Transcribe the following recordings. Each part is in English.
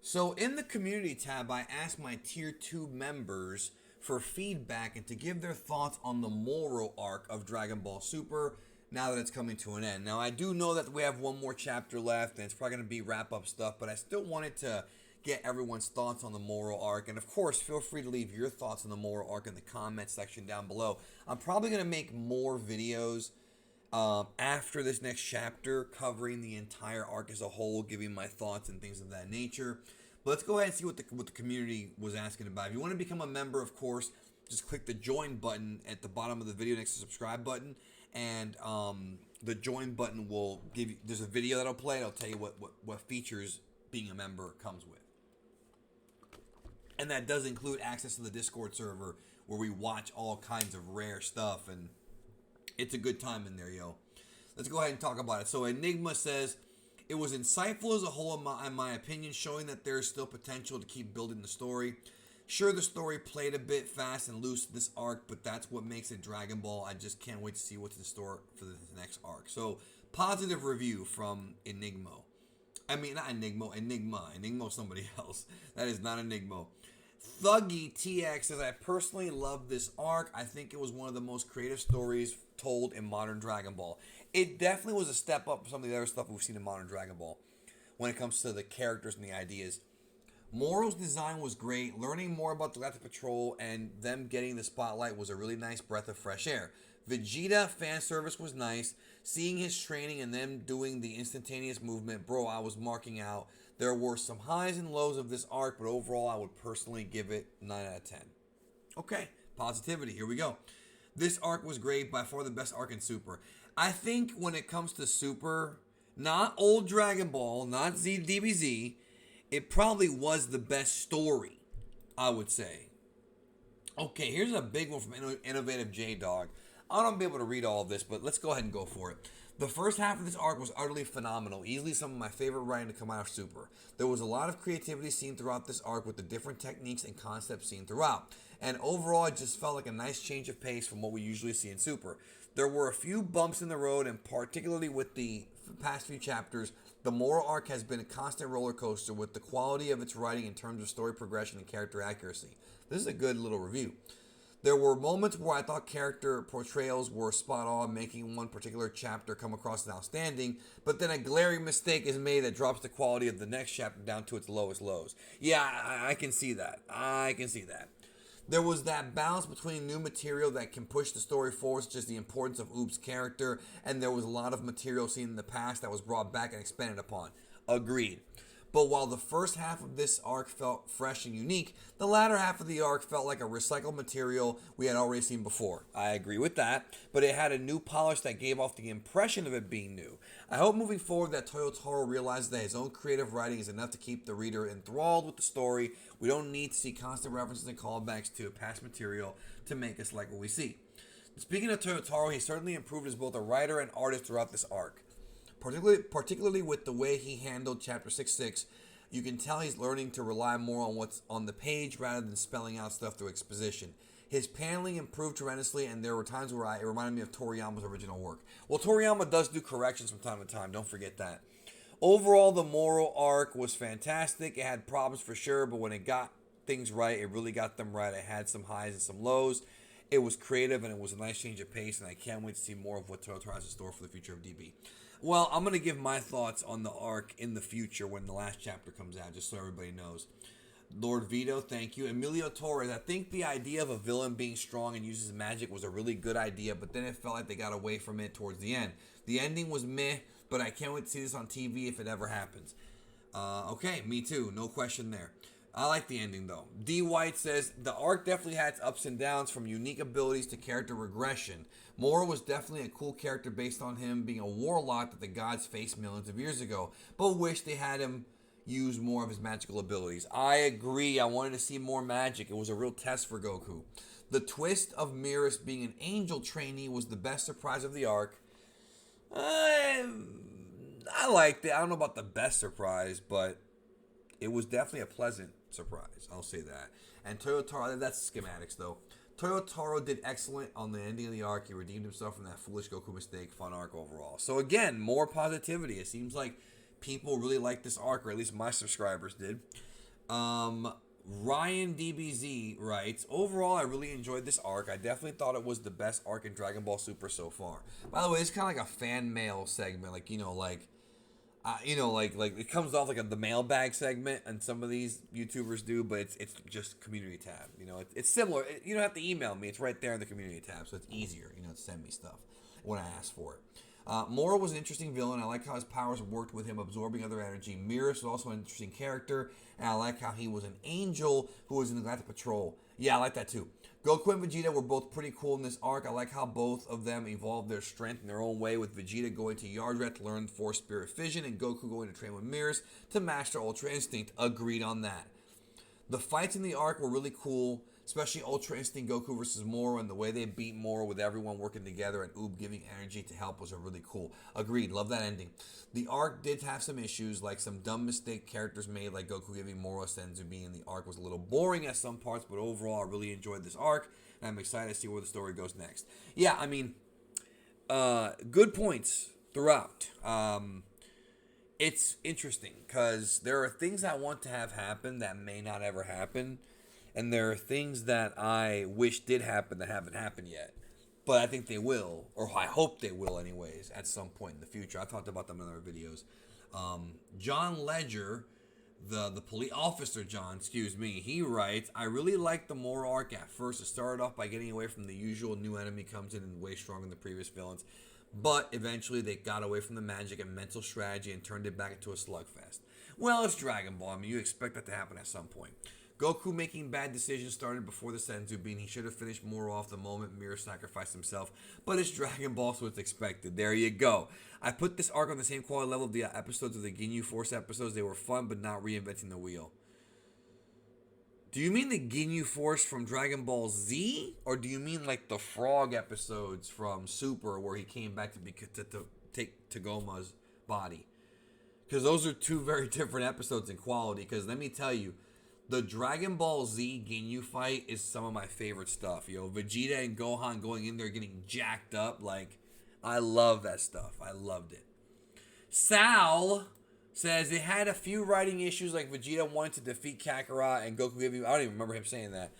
So in the community tab, I asked my tier 2 members for feedback and to give their thoughts on the Moro arc of Dragon Ball Super now that it's coming to an end. Now I do know that we have one more chapter left and it's probably going to be wrap up stuff, but I still wanted to get everyone's thoughts on the Moro arc. And of course, feel free to leave your thoughts on the Moro arc in the comment section down below. I'm probably going to make more videos after this next chapter, covering the entire arc as a whole, giving my thoughts and things of that nature. But let's go ahead and see what the community was asking about. If you want to become a member, of course, just click the join button at the bottom of the video next to the subscribe button, and the join button will give you, there's a video that'll play, it'll tell you what features being a member comes with. And that does include access to the Discord server where we watch all kinds of rare stuff, and it's a good time in there, yo. Let's go ahead and talk about it. So Enigma says, it was insightful as a whole in my opinion, showing that there is still potential to keep building the story. Sure, the story played a bit fast and loose this arc, but that's what makes it Dragon Ball. I just can't wait to see what's in store for the next arc. So, positive review from Enigma. I mean, not Enigma, Enigma. Enigma is somebody else. That is not Enigma. Thuggy TX says, I personally love this arc. I think it was one of the most creative stories told in modern Dragon Ball. It definitely was a step up from some of the other stuff we've seen in modern Dragon Ball when it comes to the characters and the ideas. Moro's design was great. Learning more about the Galactic Patrol and them getting the spotlight was a really nice breath of fresh air. Vegeta fan service was nice. Seeing his training and them doing the instantaneous movement, bro, I was marking out. There were some highs and lows of this arc, but overall I would personally give it 9 out of 10. Okay, positivity, here we go. This arc was great, by far the best arc in Super. I think when it comes to Super, not old Dragon Ball, not DBZ, it probably was the best story, I would say. Okay, here's a big one from Innovative J-Dog. I don't be able to read all of this, but let's go ahead and go for it. The first half of this arc was utterly phenomenal, easily some of my favorite writing to come out of Super. There was a lot of creativity seen throughout this arc with the different techniques and concepts seen throughout. And overall, it just felt like a nice change of pace from what we usually see in Super. There were a few bumps in the road, and particularly with the past few chapters, the Moro arc has been a constant roller coaster with the quality of its writing in terms of story progression and character accuracy. This is a good little review. There were moments where I thought character portrayals were spot on, making one particular chapter come across as outstanding, but then a glaring mistake is made that drops the quality of the next chapter down to its lowest lows. Yeah, I can see that. I can see that. There was that balance between new material that can push the story forward, such as the importance of Oop's character, and there was a lot of material seen in the past that was brought back and expanded upon. Agreed. But while the first half of this arc felt fresh and unique, the latter half of the arc felt like a recycled material we had already seen before. I agree with that, but it had a new polish that gave off the impression of it being new. I hope moving forward that Toyotaro realizes that his own creative writing is enough to keep the reader enthralled with the story. We don't need to see constant references and callbacks to past material to make us like what we see. Speaking of Toyotaro, he certainly improved as both a writer and artist throughout this arc. Particularly with the way he handled Chapter 6-6, you can tell he's learning to rely more on what's on the page rather than spelling out stuff through exposition. His paneling improved tremendously, and there were times where it reminded me of Toriyama's original work. Well, Toriyama does do corrections from time to time, don't forget that. Overall, the Moro arc was fantastic. It had problems for sure, but when it got things right, it really got them right. It had some highs and some lows. It was creative, and it was a nice change of pace, and I can't wait to see more of what Toyotaro has in store for the future of DB. Well, I'm going to give my thoughts on the arc in the future when the last chapter comes out, just so everybody knows. Lord Vito, thank you. Emilio Torres, I think the idea of a villain being strong and uses magic was a really good idea, but then it felt like they got away from it towards the end. The ending was meh, but I can't wait to see this on TV if it ever happens. Okay, me too. No question there. I like the ending though. D. White says, the arc definitely had its ups and downs from unique abilities to character regression. Moro was definitely a cool character based on him being a warlock that the gods faced millions of years ago, but wish they had him use more of his magical abilities. I agree. I wanted to see more magic. It was a real test for Goku. The twist of Miras being an angel trainee was the best surprise of the arc. I liked it. I don't know about the best surprise, but it was definitely a pleasant surprise. I'll say that. And Toyotaro, that's schematics though. Toyotaro did excellent on the ending of the arc. He redeemed himself from that foolish Goku mistake. Fun arc overall. So again, more positivity. It seems like people really like this arc, or at least my subscribers did. Ryan DBZ writes, overall, I really enjoyed this arc. I definitely thought it was the best arc in Dragon Ball Super so far. By the way, it's kind of like a fan mail segment, like like it comes off like the mailbag segment, and some of these YouTubers do, but it's just community tab. It's similar. You don't have to email me; it's right there in the community tab, so it's easier, to send me stuff when I ask for it. Moro was an interesting villain. I like how his powers worked with him absorbing other energy. Mirrors was also an interesting character, and I like how he was an angel who was in the Galactic Patrol. Yeah, I like that too. Goku and Vegeta were both pretty cool in this arc. I like how both of them evolved their strength in their own way, with Vegeta going to Yardrat to learn Force Spirit Fission, and Goku going to train with Mirrors to master Ultra Instinct. Agreed on that. The fights in the arc were really cool, especially Ultra Instinct Goku versus Moro, and the way they beat Moro with everyone working together and Oob giving energy to help was really cool. Agreed, love that ending. The arc did have some issues, like some dumb mistake characters made, like Goku giving Moro a Senzu Bean. The arc was a little boring at some parts, but overall I really enjoyed this arc, and I'm excited to see where the story goes next. Yeah, I mean, good points throughout. It's interesting because there are things I want to have happen that may not ever happen, and there are things that I wish did happen that haven't happened yet. But I think they will, or I hope they will anyways, at some point in the future. I talked about them in other videos. John Ledger, the police officer John, he writes, I really liked the Moro arc at first. It started off by getting away from the usual new enemy comes in and way stronger than the previous villains. But eventually they got away from the magic and mental strategy and turned it back into a slugfest. Well, it's Dragon Ball. I mean, you expect that to happen at some point. Goku making bad decisions started before the Senzu Bean. He should have finished Moro off the moment Mirror sacrificed himself. But it's Dragon Ball, so it's expected. There you go. I put this arc on the same quality level of the episodes of the Ginyu Force episodes. They were fun, but not reinventing the wheel. Do you mean the Ginyu Force from Dragon Ball Z? Or do you mean like the Frog episodes from Super where he came back to take Tagoma's body? Because those are two very different episodes in quality. Because let me tell you, the Dragon Ball Z Ginyu fight is some of my favorite stuff. Vegeta and Gohan going in there getting jacked up. Like, I love that stuff. I loved it. Sal says it had a few writing issues, like Vegeta wanted to defeat Kakarot and Goku giving... I don't even remember him saying that.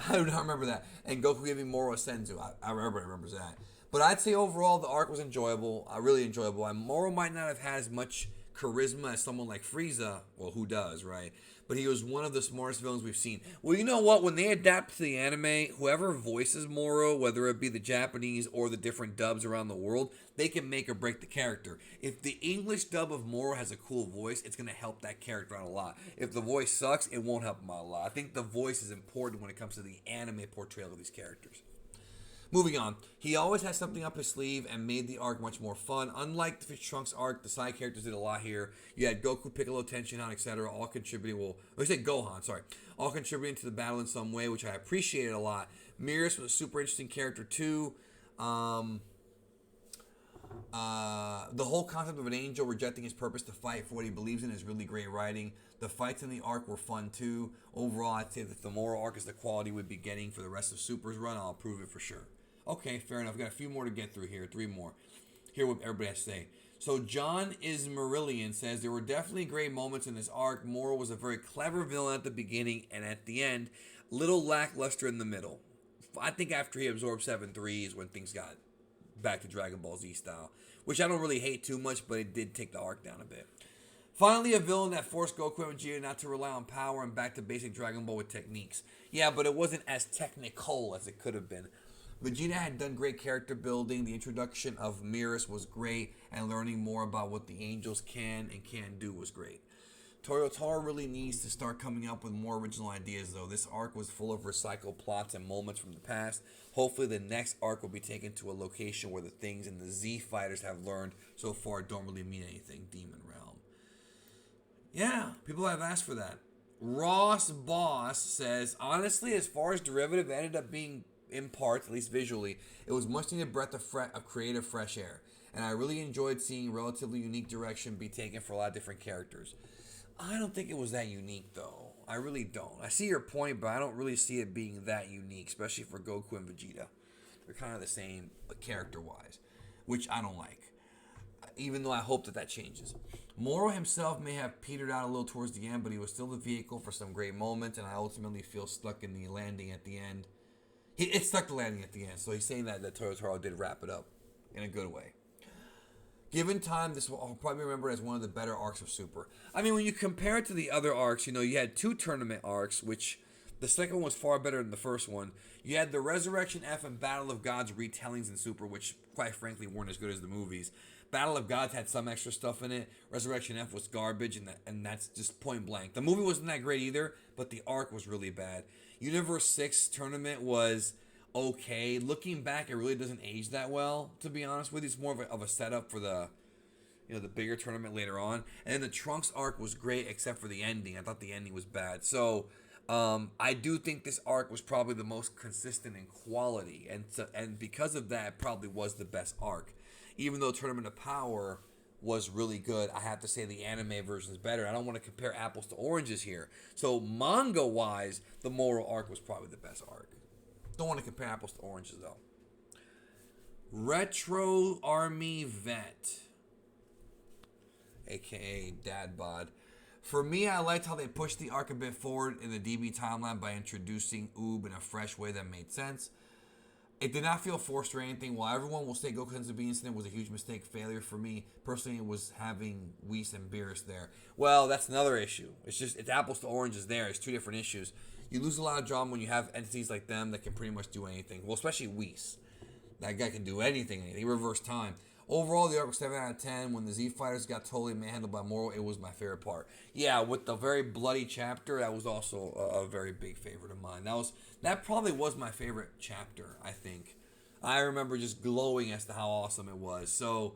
I do not remember that. And Goku giving Moro a Senzu. I remember that. But I'd say overall the arc was enjoyable. Really enjoyable. And Moro might not have had as much charisma as someone like Frieza. Well, who does, right? But he was one of the smartest villains we've seen. Well, you know what? When they adapt to the anime, whoever voices Moro, whether it be the Japanese or the different dubs around the world, they can make or break the character. If the English dub of Moro has a cool voice, it's going to help that character out a lot. If the voice sucks, it won't help him out a lot. I think the voice is important when it comes to the anime portrayal of these characters. Moving on, he always has something up his sleeve and made the arc much more fun. Unlike the Fish Trunks arc, the side characters did a lot here. You had Goku, Piccolo, Tenshinhan, etc. all contributing, all contributing to the battle in some way, which I appreciated a lot. Mirrors was a super interesting character too. The whole concept of an angel rejecting his purpose to fight for what he believes in is really great writing. The fights in the arc were fun too. Overall, I'd say that the Moro arc is the quality we'd be getting for the rest of Super's run. I'll approve it for sure. Okay, fair enough. I've got a few more to get through here. 3 more. Hear what everybody has to say. So John Ismarillion says, there were definitely great moments in this arc. Moro was a very clever villain at the beginning, and at the end, little lackluster in the middle. I think after he absorbed 7-3 is when things got back to Dragon Ball Z style, which I don't really hate too much, but it did take the arc down a bit. Finally, a villain that forced Goku and Vegeta not to rely on power and back to basic Dragon Ball with techniques. Yeah, but it wasn't as technical as it could have been. Vegeta had done great character building. The introduction of Mirrors was great, and learning more about what the angels can and can't do was great. Toyotar really needs to start coming up with more original ideas, though. This arc was full of recycled plots and moments from the past. Hopefully the next arc will be taken to a location where the things in the Z fighters have learned so far don't really mean anything. Demon Realm. Yeah, people have asked for that. Ross Boss says, honestly, as far as derivative ended up being in parts, at least visually, it was much needed breath of creative fresh air. And I really enjoyed seeing relatively unique direction be taken for a lot of different characters. I don't think it was that unique, though. I really don't. I see your point, but I don't really see it being that unique, especially for Goku and Vegeta. They're kind of the same character-wise, which I don't like, even though I hope that changes. Moro himself may have petered out a little towards the end, but he was still the vehicle for some great moments, and I ultimately feel stuck in the landing at the end. It stuck the landing at the end, so he's saying that Totoro did wrap it up in a good way. Given time, this will I'll probably remember as one of the better arcs of Super. I mean, when you compare it to the other arcs, you had 2 tournament arcs, which the second one was far better than the first one. You had the Resurrection F and Battle of Gods retellings in Super, which, quite frankly, weren't as good as the movies. Battle of Gods had some extra stuff in it. Resurrection F was garbage, and that's just point blank. The movie wasn't that great either, but the arc was really bad. Universe 6 tournament was okay. Looking back, it really doesn't age that well, to be honest with you. It's more of a setup for the bigger tournament later on. And then the Trunks arc was great, except for the ending. I thought the ending was bad. So I do think this arc was probably the most consistent in quality, and because of that, it probably was the best arc. Even though Tournament of Power was really good, I have to say the anime version is better. I don't want to compare apples to oranges here. So manga-wise, the Moro arc was probably the best arc. Don't want to compare apples to oranges, though. Retro Army Vet, a.k.a. Dad Bod. For me, I liked how they pushed the arc a bit forward in the DB timeline by introducing Oob in a fresh way that made sense. It did not feel forced or anything. While everyone will say Goku's B incident was a huge mistake, failure for me personally, it was having Whis and Beerus there. Well, that's another issue. It's apples to oranges there. It's 2 different issues. You lose a lot of drama when you have entities like them that can pretty much do anything. Well, especially Whis. That guy can do anything. He reversed time. Overall, the arc was 7 out of 10. When the Z Fighters got totally manhandled by Moro, it was my favorite part. Yeah, with the very bloody chapter, that was also a very big favorite of mine. That probably was my favorite chapter, I think. I remember just glowing as to how awesome it was. So,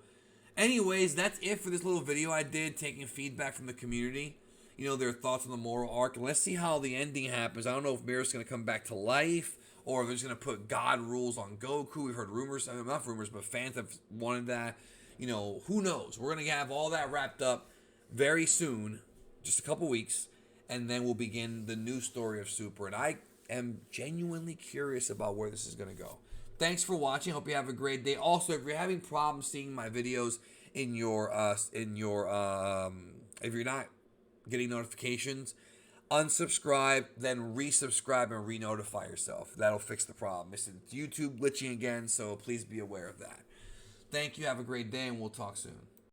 anyways, that's it for this little video I did, taking feedback from the community. Their thoughts on the Moro arc. And let's see how the ending happens. I don't know if Beerus is going to come back to life, or if they're just going to put God rules on Goku. We've heard rumors, not rumors, but fans have wanted that. Who knows? We're going to have all that wrapped up very soon, just a couple weeks, and then we'll begin the new story of Super. And I am genuinely curious about where this is going to go. Thanks for watching. Hope you have a great day. Also, if you're having problems seeing my videos if you're not getting notifications, unsubscribe, then resubscribe and re-notify yourself. That'll fix the problem. It's YouTube glitching again, so please be aware of that. Thank you. Have a great day, and we'll talk soon.